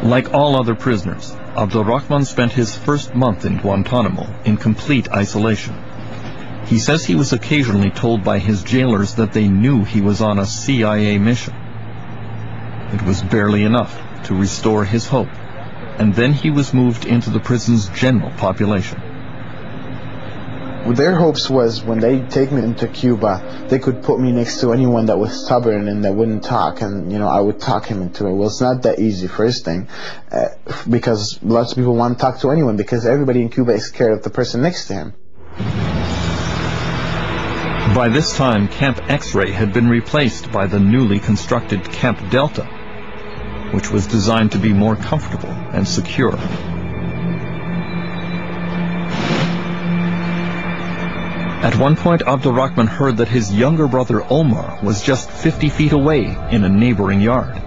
Like all other prisoners, Abdulrahman spent his first month in Guantanamo in complete isolation. He says he was occasionally told by his jailers that they knew he was on a CIA mission. It was barely enough to restore his hope, and then he was moved into the prison's general population. Their hopes was when they take me into Cuba, they could put me next to anyone that was stubborn and that wouldn't talk, and I would talk him into it. Well, it's not that easy, first thing, because lots of people want to talk to anyone, because everybody in Cuba is scared of the person next to him. By this time, Camp X-Ray had been replaced by the newly constructed Camp Delta, which was designed to be more comfortable and secure. At one point, Abdulrahman heard that his younger brother Omar was just 50 feet away in a neighboring yard.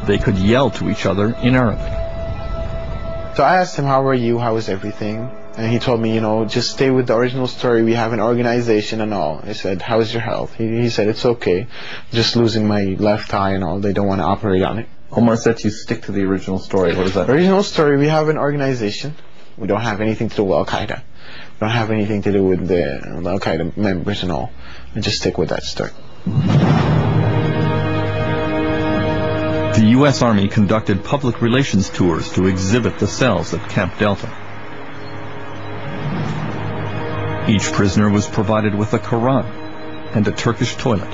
They could yell to each other in Arabic. So I asked him, how are you, how is everything? And he told me, just stay with the original story, we have an organization and all. I said, how's your health? He said, it's okay, just losing my left eye and all, they don't want to operate on it. Omar said you stick to the original story. What is that? Original story, we have an organization. We don't have anything to do with Al-Qaeda. We don't have anything to do with the Al-Qaeda members and all. And just stick with that story. The U.S. Army conducted public relations tours to exhibit the cells at Camp Delta. Each prisoner was provided with a Quran and a Turkish toilet.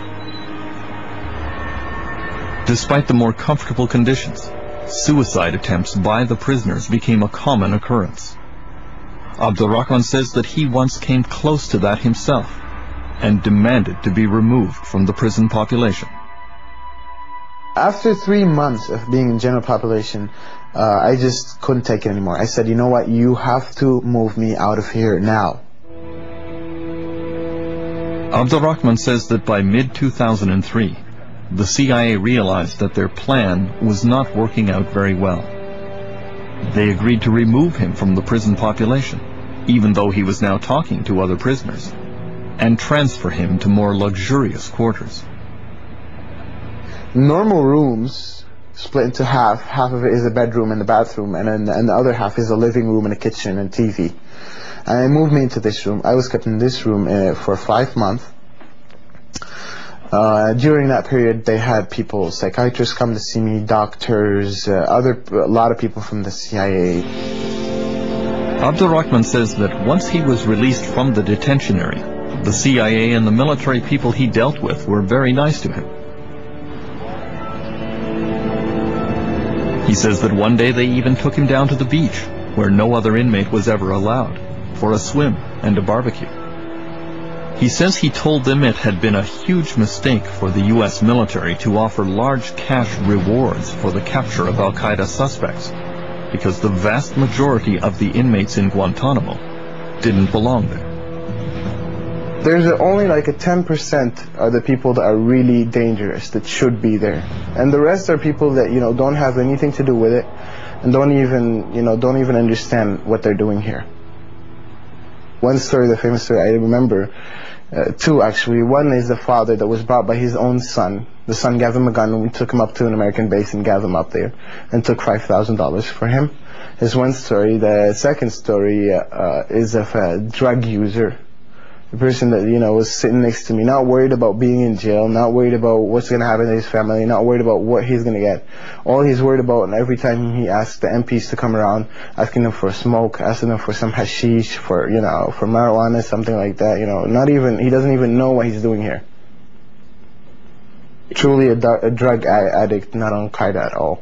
Despite the more comfortable conditions, suicide attempts by the prisoners became a common occurrence. Abdulrahman says that he once came close to that himself and demanded to be removed from the prison population. After 3 months of being in general population, I just couldn't take it anymore. I said, you know what, you have to move me out of here now. Abdulrahman says that by mid-2003, the CIA realized that their plan was not working out very well. They agreed to remove him from the prison population, even though he was now talking to other prisoners, and transfer him to more luxurious quarters. Normal rooms split into half. Half of it is a bedroom and a bathroom, and the other half is a living room and a kitchen and TV. And they moved me into this room. I was kept in this room for 5 months. During that period, they had people, psychiatrists come to see me, doctors, a lot of people from the CIA. Abdulrahman says that once he was released from the detention area, the CIA and the military people he dealt with were very nice to him. He says that one day they even took him down to the beach, where no other inmate was ever allowed, for a swim and a barbecue. He says he told them it had been a huge mistake for the U.S. military to offer large cash rewards for the capture of Al-Qaeda suspects, because the vast majority of the inmates in Guantanamo didn't belong there. There's only like a 10% are the people that are really dangerous, that should be there. And the rest are people that, don't have anything to do with it, and don't even understand what they're doing here. One story, the famous story I remember, two actually. One is the father that was brought by his own son. The son gave him a gun, and we took him up to an American base and gave him up there, and took $5,000 for him. Is one story. The second story is of a drug user. The person that, was sitting next to me, not worried about being in jail, not worried about what's going to happen to his family, not worried about what he's going to get. All he's worried about, and every time he asks the MPs to come around, asking them for a smoke, asking them for some hashish, for marijuana, something like that, he doesn't even know what he's doing here. Truly a drug addict, not on Qaeda at all.